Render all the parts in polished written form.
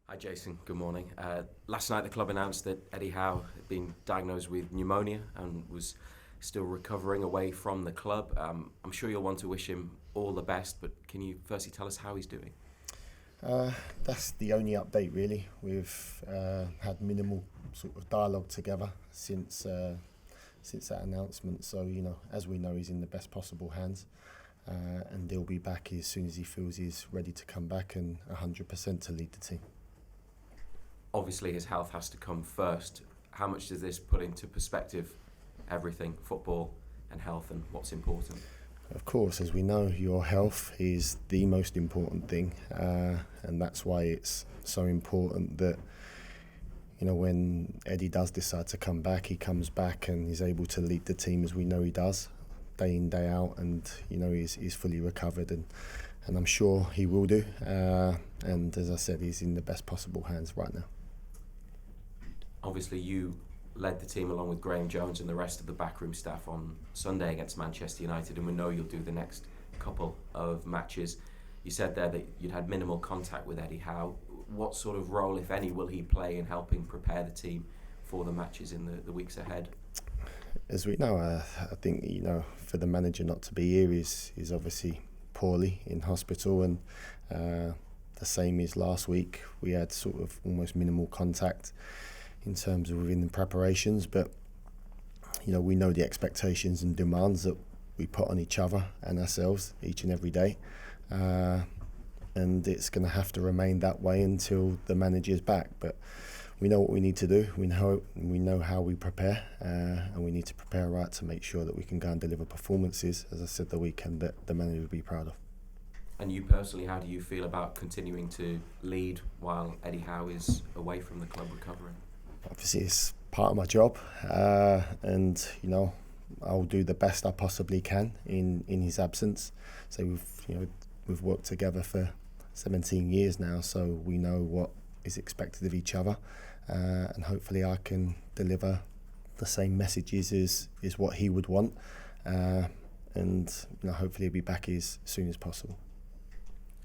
Hi Jason, good morning. Last night the club announced that Eddie Howe had been diagnosed with pneumonia and was still recovering away from the club. I'm sure you'll want to wish him all the best, but can you firstly tell us how he's doing? That's the only update really. We've had minimal sort of dialogue together since that announcement. So as we know, he's in the best possible hands, and he'll be back as soon as he feels he's ready to come back and 100% to lead the team. Obviously his health has to come first. How much does this put into perspective everything, football and health, and what's important? Of course, as we know, your health is the most important thing, and that's why it's so important that when Eddie does decide to come back, he comes back and is able to lead the team as we know he does, day in, day out, and he's fully recovered, and I'm sure he will do. And as I said, he's in the best possible hands right now. Obviously you led the team along with Graham Jones and the rest of the backroom staff on Sunday against Manchester United, and we know you'll do the next couple of matches. You said there that you'd had minimal contact with Eddie Howe. What sort of role, if any, will he play in helping prepare the team for the matches in the weeks ahead? As we know, I think for the manager not to be here is obviously poorly in hospital, and the same as last week. We had sort of almost minimal contact in terms of within the preparations, but we know the expectations and demands that we put on each other and ourselves each and every day, and it's going to have to remain that way until the manager's back. But we know what we need to do. We know how we prepare, and we need to prepare right to make sure that we can go and deliver performances, as I said, the weekend that the manager will be proud of. And you personally, how do you feel about continuing to lead while Eddie Howe is away from the club recovering? Obviously, it's part of my job, and I'll do the best I possibly can in his absence. So we've worked together for 17 years now, so we know what is expected of each other, and hopefully I can deliver the same messages as what he would want, and hopefully he'll be back as soon as possible.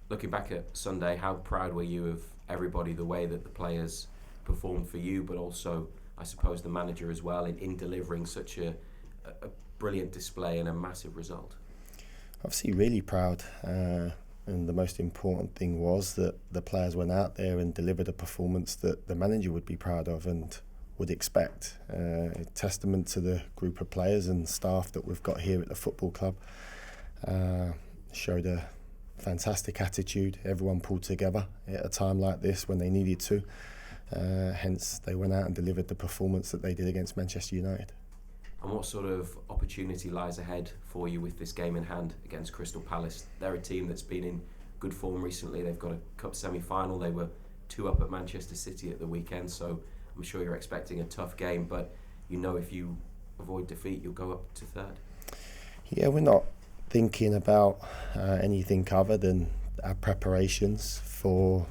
Looking back at Sunday, how proud were you of everybody, the way that the players performed for you, but also I suppose the manager as well in delivering such a brilliant display and a massive result? Obviously really proud, and the most important thing was that the players went out there and delivered a performance that the manager would be proud of and would expect. A testament to the group of players and staff that we've got here at the football club. Showed a fantastic attitude. Everyone pulled together at a time like this when they needed to. Hence, they went out and delivered the performance that they did against Manchester United. And what sort of opportunity lies ahead for you with this game in hand against Crystal Palace? They're a team that's been in good form recently. They've got a cup semi-final. They were 2 up at Manchester City at the weekend, so I'm sure you're expecting a tough game, but if you avoid defeat, you'll go up to third. Yeah, we're not thinking about anything other than our preparations for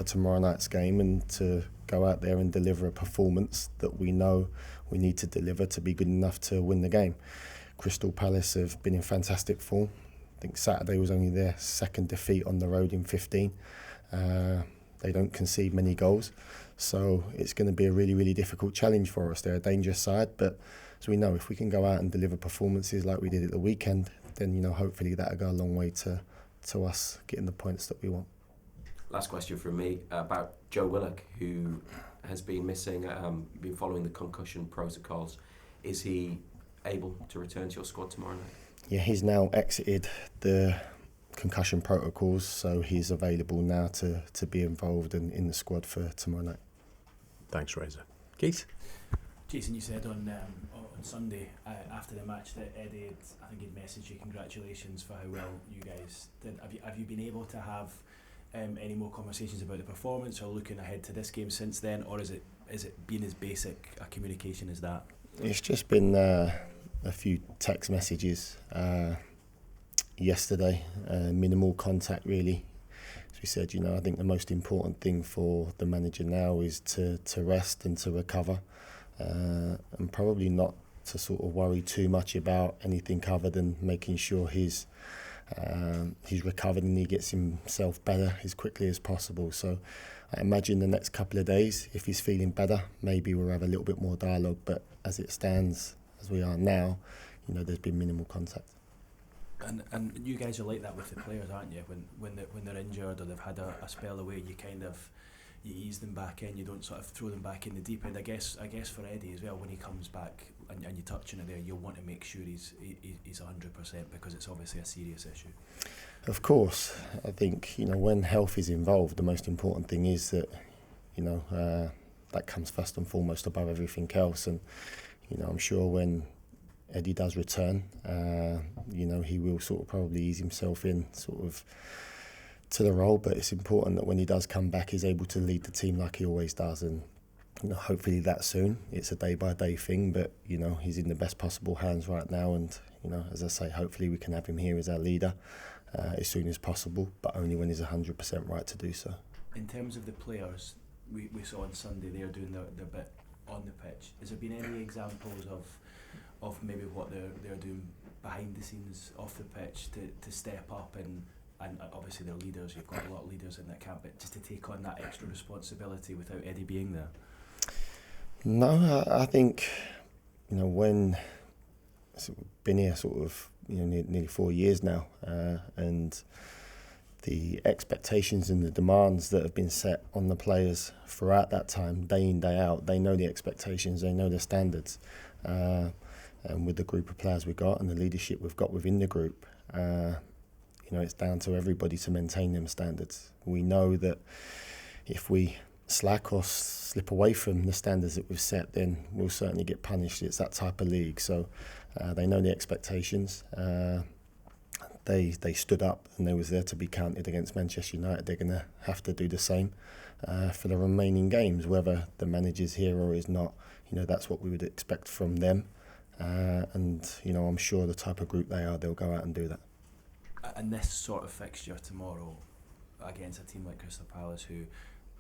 tomorrow night's game, and to go out there and deliver a performance that we know we need to deliver to be good enough to win the game. Crystal Palace have been in fantastic form. I think Saturday was only their second defeat on the road in 15. They don't concede many goals, so it's going to be a really, really difficult challenge for us. They're a dangerous side, but as we know, if we can go out and deliver performances like we did at the weekend, then hopefully that'll go a long way to us getting the points that we want. Last question from me about Joe Willock, who has been missing, been following the concussion protocols. Is he able to return to your squad tomorrow night? Yeah, he's now exited the concussion protocols, so he's available now to be involved in the squad for tomorrow night. Thanks, Razor. Keith? Jason, you said on Sunday after the match that Eddie he'd messaged you congratulations for how well you guys did. Have you been able to have any more conversations about the performance or looking ahead to this game since then, or is it been as basic a communication as that? It's just been a few text messages yesterday, minimal contact really. As we said, I think the most important thing for the manager now is to rest and to recover, and probably not to sort of worry too much about anything other than making sure he's he's recovered and he gets himself better as quickly as possible. So I imagine the next couple of days, if he's feeling better, maybe we'll have a little bit more dialogue. But as it stands, as we are now, there's been minimal contact. And you guys are like that with the players, aren't you? When they're injured or they've had a spell away, you ease them back in. You don't sort of throw them back in the deep end. I guess for Eddie as well, when he comes back and you touch on it there, you'll want to make sure he's 100% because it's obviously a serious issue. Of course, I think when health is involved, the most important thing is that that comes first and foremost above everything else. And I'm sure when Eddie does return, he will sort of probably ease himself in sort of to the role, but it's important that when he does come back, he's able to lead the team like he always does, and hopefully that soon. It's a day-by-day thing, but he's in the best possible hands right now, and as I say, hopefully we can have him here as our leader as soon as possible, but only when he's 100% right to do so. In terms of the players, we saw on Sunday they're doing their bit on the pitch. Has there been any examples of maybe what they're doing behind the scenes off the pitch to step up and obviously they're leaders, you've got a lot of leaders in that camp, but just to take on that extra responsibility without Eddie being there? No, I think, when we've been here sort of, nearly 4 years now, and the expectations and the demands that have been set on the players throughout that time, day in, day out, they know the expectations, they know the standards. And with the group of players we've got and the leadership we've got within the group, it's down to everybody to maintain them standards. We know that if we slack or slip away from the standards that we've set, then we'll certainly get punished. It's that type of league. So they know the expectations. They stood up and they was there to be counted against Manchester United. They're going to have to do the same for the remaining games, whether the manager's here or is not. That's what we would expect from them. And I'm sure the type of group they are, they'll go out and do that. And this sort of fixture tomorrow against a team like Crystal Palace, who,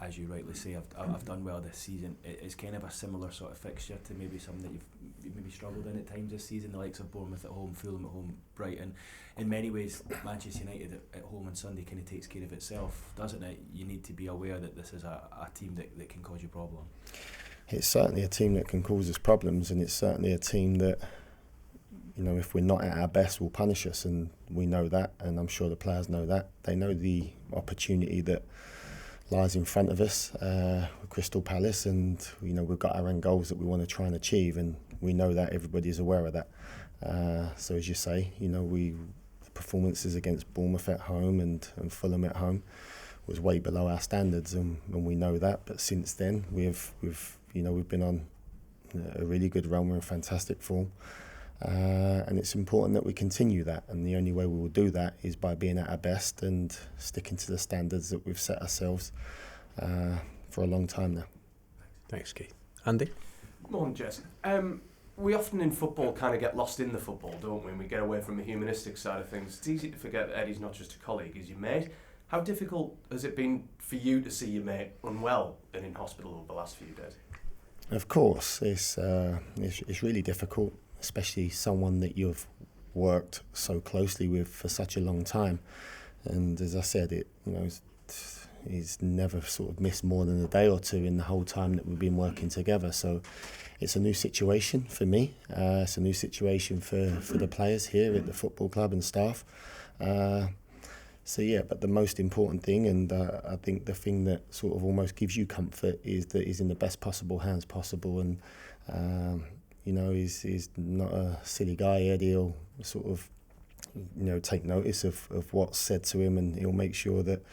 as you rightly say, have done well this season, it's kind of a similar sort of fixture to maybe some that you've maybe struggled in at times this season, the likes of Bournemouth at home, Fulham at home, Brighton. In many ways, Manchester United at home on Sunday kind of takes care of itself, doesn't it? You need to be aware that this is a team that can cause you problems. It's certainly a team that can cause us problems, and it's certainly a team that, if we're not at our best, will punish us, and we know that, and I'm sure the players know that. They know the opportunity that lies in front of us with Crystal Palace, and we've got our own goals that we want to try and achieve, and we know that everybody is aware of that. So as you say, the performances against Bournemouth at home and Fulham at home was way below our standards, and we know that. But since then, we've been on a really good run. We're in fantastic form. And it's important that we continue that, and the only way we will do that is by being at our best and sticking to the standards that we've set ourselves for a long time now. Thanks, Keith. Andy? Morning, Jess. We often in football kind of get lost in the football, don't we? And we get away from the humanistic side of things. It's easy to forget that Eddie's not just a colleague, he's your mate. How difficult has it been for you to see your mate unwell and in hospital over the last few days? Of course, it's really difficult, especially someone that you've worked so closely with for such a long time. And as I said, he's never sort of missed more than a day or two in the whole time that we've been working together. So it's a new situation for me. It's a new situation for the players here at the football club and staff. But the most important thing, and I think the thing that sort of almost gives you comfort, is that he's in the best possible hands possible. And he's not a silly guy. Eddie will sort of, take notice of what's said to him, and he'll make sure that,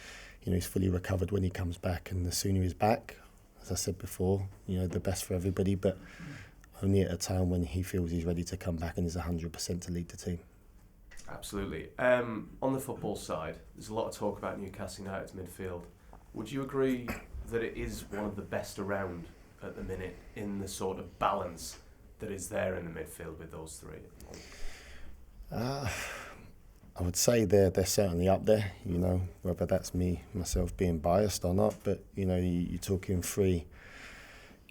he's fully recovered when he comes back. And the sooner he's back, as I said before, the best for everybody, but only at a time when he feels he's ready to come back and is 100% to lead the team. Absolutely. On the football side, there's a lot of talk about Newcastle United's midfield. Would you agree that it is one of the best around at the minute in the sort of balance that is there in the midfield with those three? I would say they're certainly up there, whether that's myself being biased or not, but, you're talking three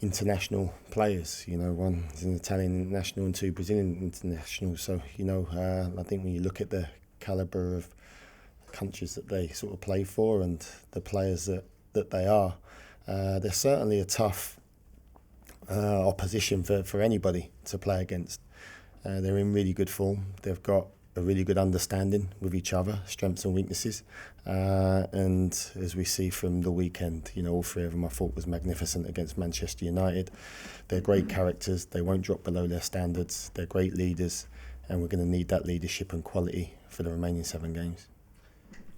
international players, one's an Italian international and two Brazilian internationals. So, I think when you look at the calibre of countries that they sort of play for and the players that they are. They're certainly a tough opposition for anybody to play against. They're in really good form. They've got a really good understanding with each other, strengths and weaknesses. And as we see from the weekend, all three of them I thought was magnificent against Manchester United. They're great characters. They won't drop below their standards. They're great leaders, and we're going to need that leadership and quality for the remaining 7 games.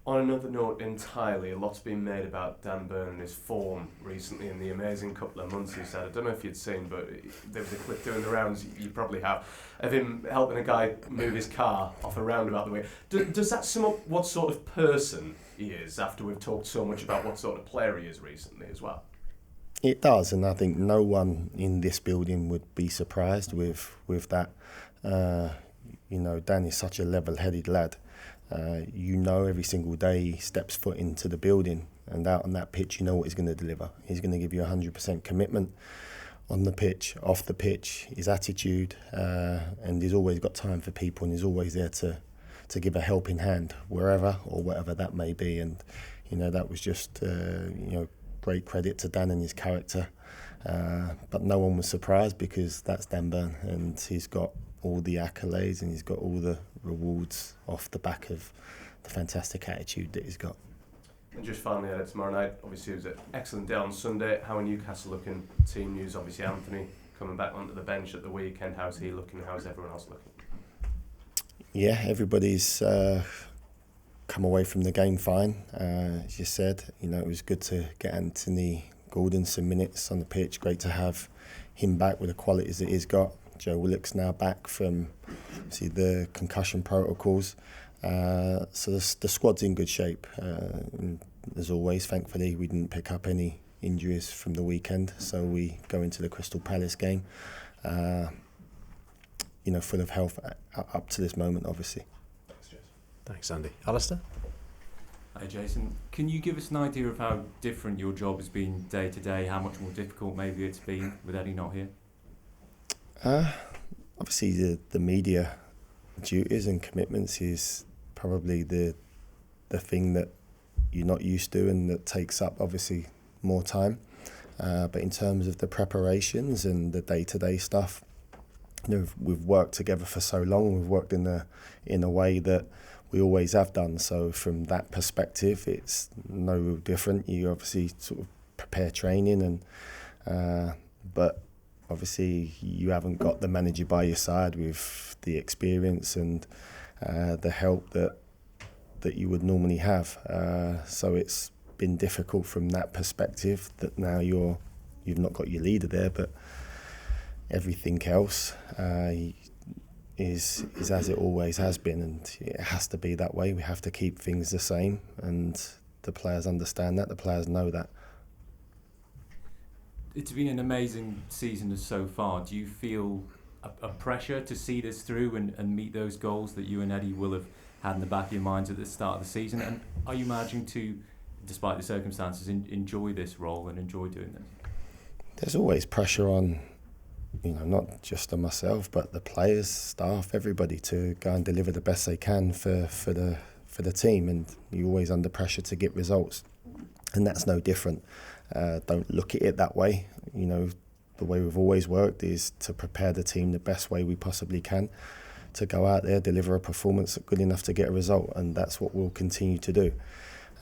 On another note entirely, a lot's been made about Dan Burn and his form recently in the amazing couple of months he's had. I don't know if you'd seen, but there was a clip doing the rounds, you probably have, of him helping a guy move his car off a roundabout the way. Does that sum up what sort of person he is, after we've talked so much about what sort of player he is recently as well? It does, and I think no one in this building would be surprised with that. Dan is such a level-headed lad. Every single day he steps foot into the building and out on that pitch, what he's going to deliver. He's going to give you 100% commitment on the pitch, off the pitch, his attitude, and he's always got time for people, and he's always there to give a helping hand wherever or whatever that may be. And that was just great credit to Dan and his character. But no one was surprised, because that's Dan Burn, and he's got all the accolades and he's got all the rewards off the back of the fantastic attitude that he's got. And just finally, tomorrow night, obviously it was an excellent day on Sunday. How are Newcastle looking? Team news, obviously Anthony coming back onto the bench at the weekend. How's he looking? How's everyone else looking? Yeah, everybody's come away from the game fine. As you said, it was good to get Anthony Gordon some minutes on the pitch. Great to have him back with the qualities that he's got. Joe Willock's now back from the concussion protocols. So the squad's in good shape. As always, thankfully, we didn't pick up any injuries from the weekend. So we go into the Crystal Palace game, full of health up to this moment, obviously. Thanks, Andy. Alistair? Hi, Jason. Can you give us an idea of how different your job has been day to day, how much more difficult maybe it's been with Eddie not here? Obviously, the media duties and commitments is probably the thing that you're not used to and that takes up obviously more time. But in terms of the preparations and the day-to-day stuff, we've worked together for so long. We've worked in a way that we always have done. So from that perspective, it's no different. You obviously sort of prepare training, but obviously you haven't got the manager by your side with the experience and the help that you would normally have. So it's been difficult from that perspective, that now you've not got your leader there, but everything else is as it always has been, and it has to be that way. We have to keep things the same, and the players understand that, the players know that. It's been an amazing season so far. Do you feel a pressure to see this through and meet those goals that you and Eddie will have had in the back of your minds at the start of the season? And are you managing to, despite the circumstances, enjoy this role and enjoy doing this? There's always pressure on, not just on myself, but the players, staff, everybody, to go and deliver the best they can for the team, and you're always under pressure to get results, and that's no different. Don't look at it that way. The way we've always worked is to prepare the team the best way we possibly can, to go out there, deliver a performance good enough to get a result, and that's what we'll continue to do.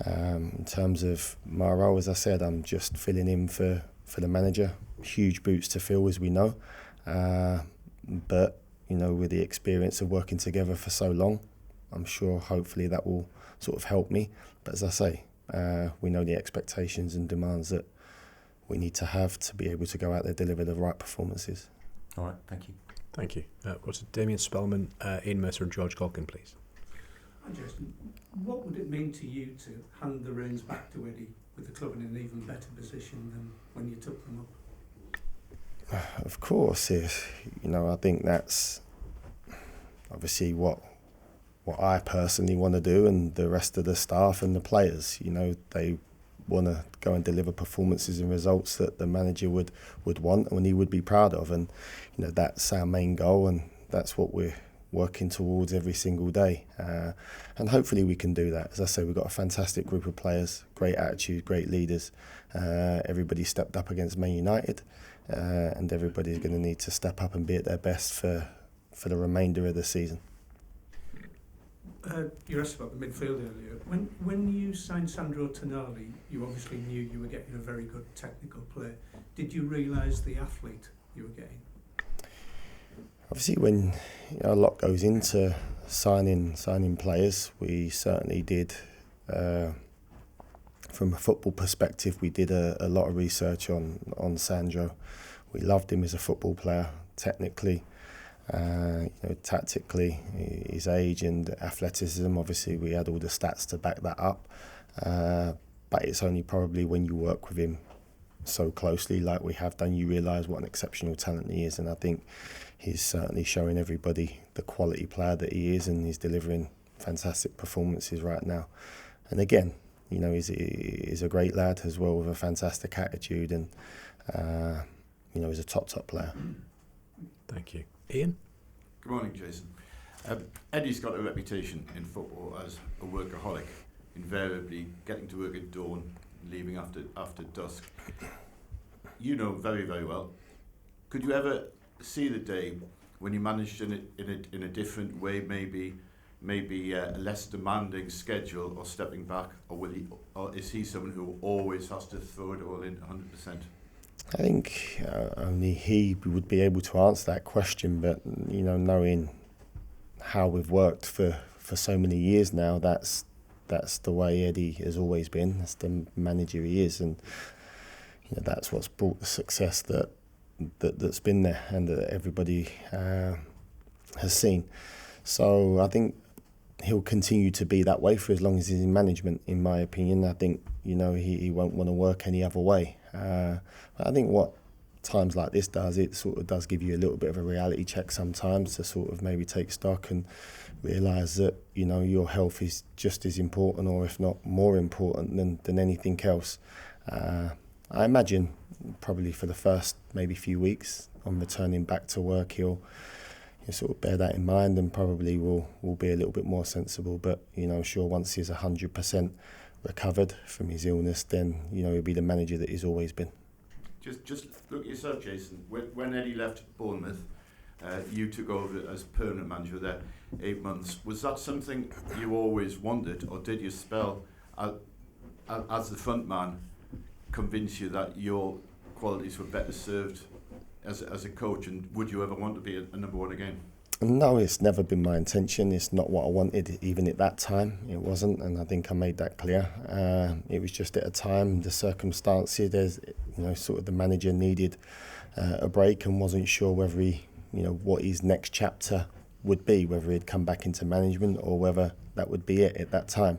In terms of my role, as I said, I'm just filling in for the manager. Huge boots to fill, as we know, but with the experience of working together for so long, I'm sure hopefully that will sort of help me. But as I say, we know the expectations and demands that we need to have to be able to go out there, deliver the right performances. All right, thank you. Thank you. What's Damien Spellman, Ian Mercer and George Colkin, please? Hi, Jason. What would it mean to you to hand the reins back to Eddie with the club in an even better position than when you took them up? Of course, I think that's obviously what I personally want to do, and the rest of the staff and the players. They want to go and deliver performances and results that the manager would want and he would be proud of, and that's our main goal, and that's what we're working towards every single day. And hopefully we can do that. As I say, we've got a fantastic group of players, great attitude, great leaders. Everybody stepped up against Man United, and everybody's going to need to step up and be at their best for the remainder of the season. You asked about the midfield earlier. When you signed Sandro Tonali, you obviously knew you were getting a very good technical player. Did you realise the athlete you were getting? Obviously, when a lot goes into signing players, we certainly did. From a football perspective, we did a lot of research on Sandro. We loved him as a football player, technically, tactically, his age and athleticism. Obviously, we had all the stats to back that up. But it's only probably when you work with him so closely, like we have done, you realise what an exceptional talent he is. And I think he's certainly showing everybody the quality player that he is, and he's delivering fantastic performances right now. And again, he's a great lad as well, with a fantastic attitude, and he's a top player. Thank you. Ian? Good morning, Jason. Eddie's got a reputation in football as a workaholic, invariably getting to work at dawn, leaving after dusk. You know very, very well. Could you ever see the day when you managed in a different way, maybe a less demanding schedule, or stepping back, or is he someone who always has to throw it all in 100%? I think only he would be able to answer that question, but knowing how we've worked for so many years now, that's the way Eddie has always been. That's the manager he is, and that's what's brought the success that's been there and that everybody has seen. So I think he'll continue to be that way for as long as he's in management, in my opinion. I think he won't want to work any other way. But I think what times like this does, it sort of does give you a little bit of a reality check sometimes, to sort of maybe take stock and realise that your health is just as important, or if not more important than anything else. I imagine probably for the first maybe few weeks on returning back to work, he'll sort of bear that in mind, and probably will be a little bit more sensible. But sure, once he's 100% recovered from his illness, then he'll be the manager that he's always been. Just look at yourself, Jason. When Eddie left Bournemouth, you took over as permanent manager there, 8 months. Was that something you always wanted, or did your spell as the front man convince you that your qualities were better served as a coach, and would you ever want to be a number one again? No, it's never been my intention. It's not what I wanted, even at that time. It wasn't, and I think I made that clear. It was just at a time, the circumstances. There's, sort of the manager needed a break and wasn't sure whether he, what his next chapter would be, whether he'd come back into management or whether that would be it at that time.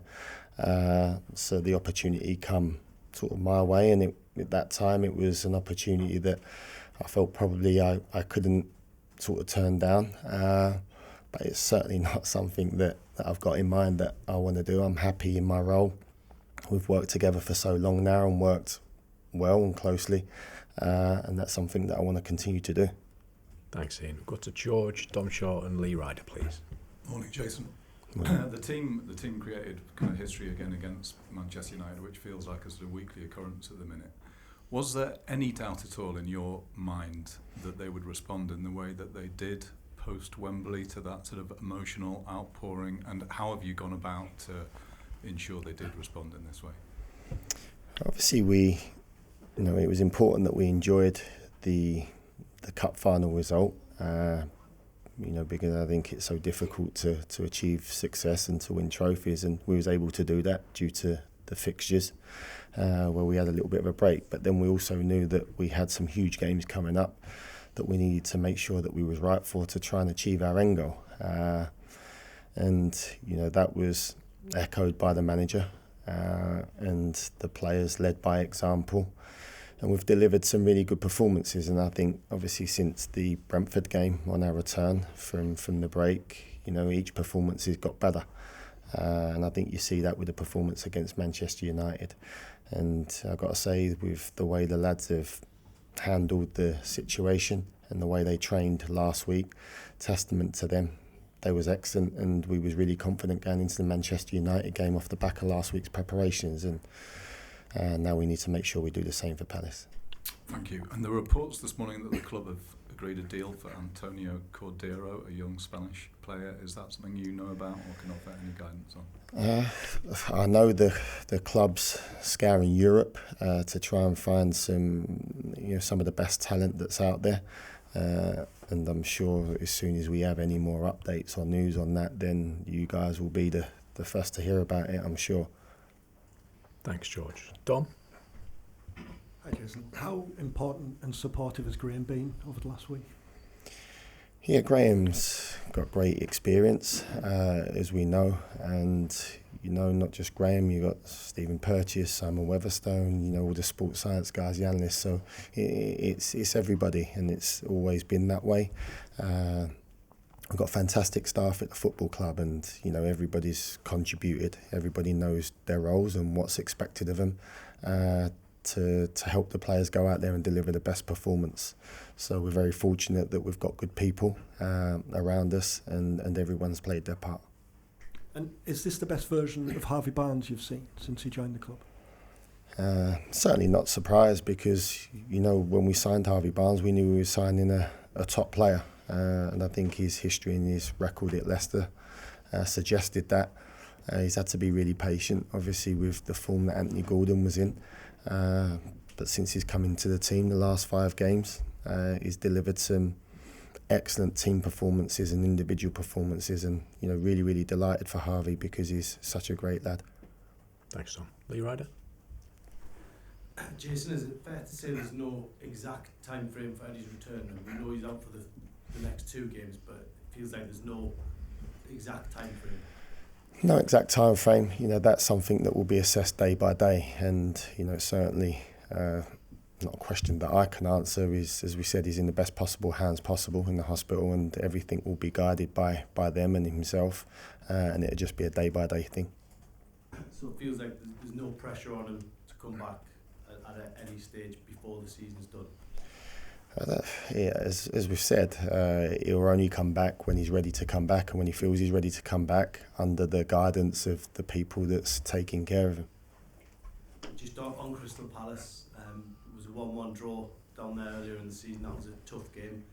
So the opportunity come sort of my way, and at that time it was an opportunity that I felt probably I couldn't sort of turn down, but it's certainly not something that I've got in mind that I want to do. I'm happy in my role. We've worked together for so long now and worked well and closely, and that's something that I want to continue to do. Thanks, Ian. We'll go to George, Dom Shaw and Lee Ryder, please. Morning, Jason. The team created kind of history again against Manchester United, which feels like a weekly occurrence at the minute. Was there any doubt at all in your mind that they would respond in the way that they did post-Wembley to that sort of emotional outpouring, and how have you gone about to ensure they did respond in this way? Obviously, it was important that we enjoyed the cup final result, because I think it's so difficult to achieve success and to win trophies, and we was able to do that due to the fixtures, where we had a little bit of a break. But then we also knew that we had some huge games coming up that we needed to make sure that we was right for, to try and achieve our end goal. And that was echoed by the manager and the players led by example. And we've delivered some really good performances. And I think obviously since the Brentford game on our return from the break, each performance has got better. And I think you see that with the performance against Manchester United. And I've got to say, with the way the lads have handled the situation and the way they trained last week, testament to them. they was excellent, and we was really confident going into the Manchester United game off the back of last week's preparations, and now we need to make sure we do the same for Palace. Thank you. And there were reports this morning that the club have agreed a deal for Antonio Cordero, a young Spanish player. Is that something you know about or can offer any guidance on? I know the club's scouring Europe to try and find some of the best talent that's out there, and I'm sure as soon as we have any more updates or news on that, then you guys will be the first to hear about it, I'm sure. Thanks, George. Dom? Hi, Jason. How important and supportive has Graham been over the last week? Yeah, Graham's got great experience, as we know, and not just Graham. You got Stephen Purchase, Simon Weatherstone, all the sports science guys, the analysts. So it's everybody, and it's always been that way. We've got fantastic staff at the football club, and everybody's contributed. Everybody knows their roles and what's expected of them. To help the players go out there and deliver the best performance. So we're very fortunate that we've got good people around us, and everyone's played their part. And is this the best version of Harvey Barnes you've seen since he joined the club? Certainly not surprised, because when we signed Harvey Barnes, we knew we were signing a top player, and I think his history and his record at Leicester suggested that. He's had to be really patient, obviously, with the form that Anthony Gordon was in. But since he's come into the team, the last 5 games, he's delivered some excellent team performances and individual performances, and really, really delighted for Harvey because he's such a great lad. Thanks, Tom. Lee Ryder? Jason, is it fair to say there's no exact time frame for Eddie's return? And we know he's out for the next 2 games, but it feels like there's no exact time frame. No exact time frame. That's something that will be assessed day by day, and certainly not a question that I can answer. As we said, he's in the best possible hands possible in the hospital, and everything will be guided by them and himself, and it'll just be a day by day thing. So it feels like there's no pressure on him to come back at any stage before the season's done. As we've said, he'll only come back when he's ready to come back, and when he feels he's ready to come back, under the guidance of the people that's taking care of him. Just on Crystal Palace, it was a 1-1 draw down there earlier in the season. That was a tough game.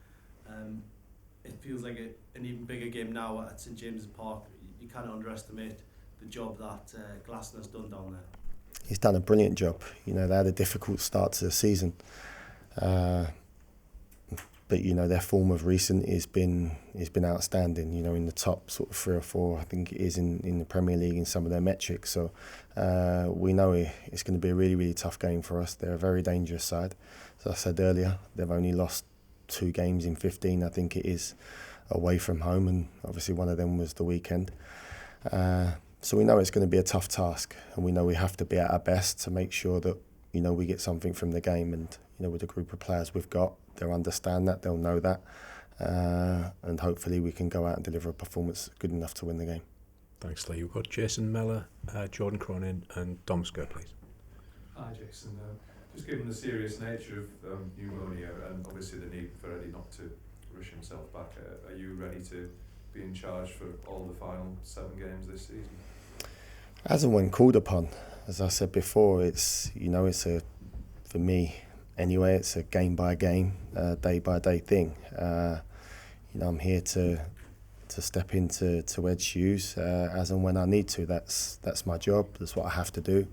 It feels like an even bigger game now at St James's Park. You can't underestimate the job that Glasner's done down there. He's done a brilliant job. They had a difficult start to the season. But their form of recent has been outstanding. In the top sort of 3 or 4, I think it is in the Premier League in some of their metrics. So we know it's going to be a really, really tough game for us. They're a very dangerous side. As I said earlier, they've only lost 2 games in 15, I think it is, away from home, and obviously one of them was the weekend. So we know it's going to be a tough task, and we know we have to be at our best to make sure that we get something from the game. And with the group of players we've got, they'll understand that, they'll know that, and hopefully we can go out and deliver a performance good enough to win the game. Thanks, Lee. We've got Jason Mellor, Jordan Cronin and Dom Sker, please. Hi, Jason. Just given the serious nature of pneumonia and obviously the need for Eddie not to rush himself back, are you ready to be in charge for all the final 7 games this season? As and when called upon, as I said before, it's for me anyway, it's a game by game, day by day thing. I'm here to step into Ed's shoes as and when I need to. That's my job. That's what I have to do.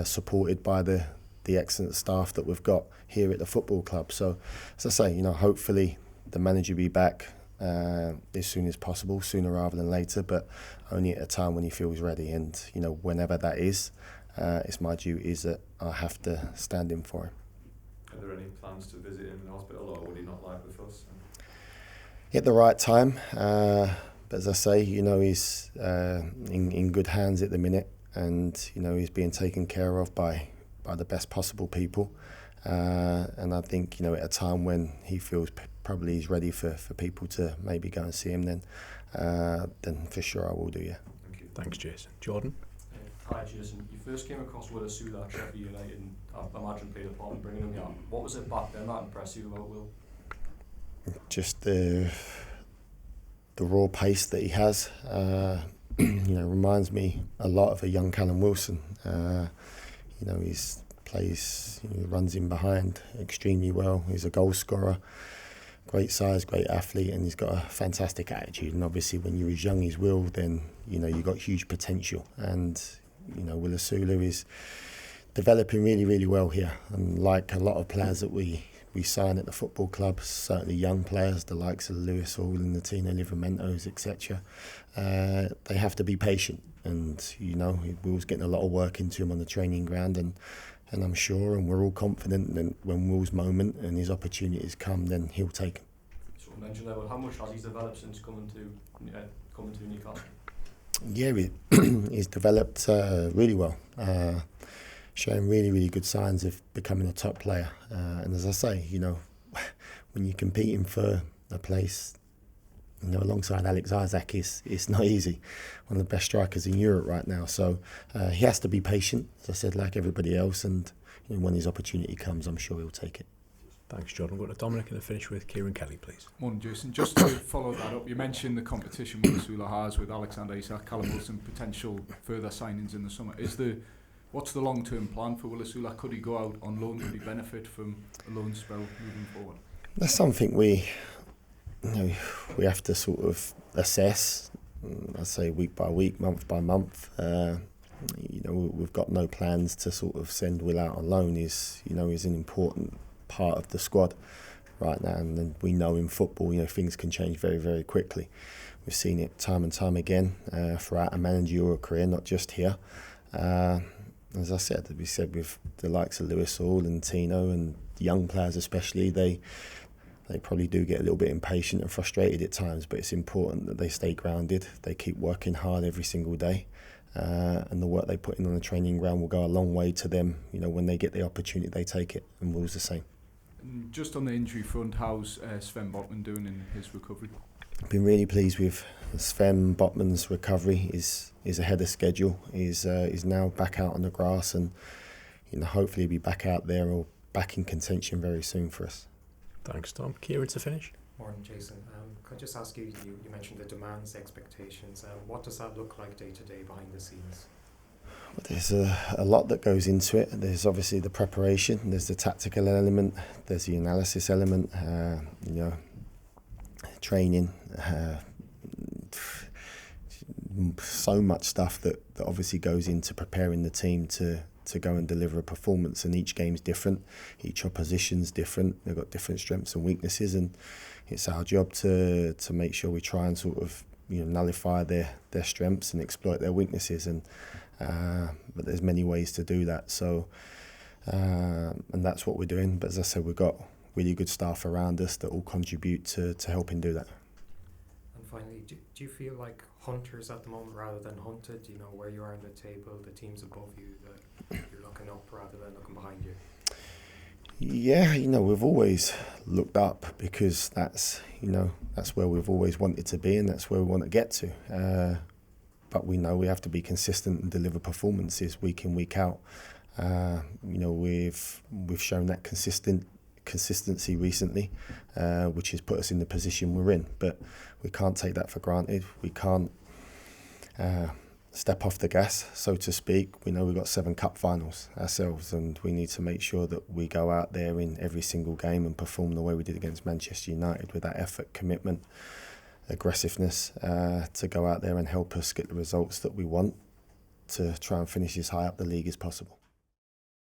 Supported by the excellent staff that we've got here at the football club. So, as I say, hopefully the manager will be back as soon as possible, sooner rather than later, but only at a time when he feels ready. And whenever that is, it's my duties that I have to stand in for him. Are there any plans to visit him in hospital, or would he not like the fuss? At the right time, but as I say, he's in good hands at the minute, and he's being taken care of by the best possible people, and I think at a time when he feels probably he's ready for people to maybe go and see him, then for sure I will do. Yeah. Thank you. Thanks, Jason. Jordan? Hi, Jason. You first came across Will Asula at Sheffield United, and I imagine played a part in bringing him here. What was it back then that impressed you about Will? Just the raw pace that he has. Reminds me a lot of a young Callum Wilson. He runs in behind extremely well. He's a goal scorer, great size, great athlete, and he's got a fantastic attitude. And obviously, when you're as young as Will, then you've got huge potential. And Will Asula is developing really, really well here. And like a lot of players that we sign at the football club, certainly young players, the likes of Lewis Hall and the Tino Livramentos, etc., they have to be patient. And Will's getting a lot of work into him on the training ground, and I'm sure, and we're all confident that when Will's moment and his opportunities come, then he'll take them. So mention level, how much has he developed since coming to Newcastle? Yeah, he's developed really well, showing really, really good signs of becoming a top player. And as I say, when you're competing for a place, alongside Alex Isaac, it's not easy. One of the best strikers in Europe right now. So he has to be patient, as I said, like everybody else. And when his opportunity comes, I'm sure he'll take it. Thanks, Jordan. We'll go to Dominic and finish with Kieran Kelly, please. Morning, Jason. Just to follow that up, you mentioned the competition Willisula has with Alexander Isak, Callum Wilson, potential further signings in the summer. What's the long-term plan for Willisula? Could he go out on loan? Could he benefit from a loan spell moving forward? That's something we have to sort of assess. I'd say week by week, month by month. We've got no plans to sort of send Will out on loan. He's an important part of the squad right now, and then we know in football, things can change very, very quickly. We've seen it time and time again throughout a managerial career, not just here. As I said, with the likes of Lewis Hall and Tino and young players especially, they probably do get a little bit impatient and frustrated at times, but it's important that they stay grounded, they keep working hard every single day, and the work they put in on the training ground will go a long way to them. When they get the opportunity, they take it, and Will's the same. And just on the injury front, how's Sven Botman doing in his recovery? I've been really pleased with Sven Botman's recovery. Is ahead of schedule. He's now back out on the grass, and hopefully he'll be back out there or back in contention very soon for us. Thanks, Tom. Kieran to finish. Morning, Jason. Could I just ask you mentioned the demands, expectations. What does that look like day to day behind the scenes? Well, there's a lot that goes into it. There's obviously the preparation, there's the tactical element, there's the analysis element, training, so much stuff that obviously goes into preparing the team to go and deliver a performance, and each game's different, each opposition's different, they've got different strengths and weaknesses, and it's our job to make sure we try and sort of nullify their strengths and exploit their weaknesses, and but there's many ways to do that, so and that's what we're doing. But as I said, we've got really good staff around us that all contribute to helping do that. And finally, do you feel like hunters at the moment rather than hunted? Where you are in the table, the teams above you, that you're looking up rather than looking behind you? Yeah, we've always looked up because that's where we've always wanted to be, and that's where we want to get to. But we know we have to be consistent and deliver performances week in, week out. We've shown that consistency recently, which has put us in the position we're in. But we can't take that for granted. We can't step off the gas, so to speak. We know we've got 7 cup finals ourselves, and we need to make sure that we go out there in every single game and perform the way we did against Manchester United, with that effort, commitment, aggressiveness, to go out there and help us get the results that we want to try and finish as high up the league as possible.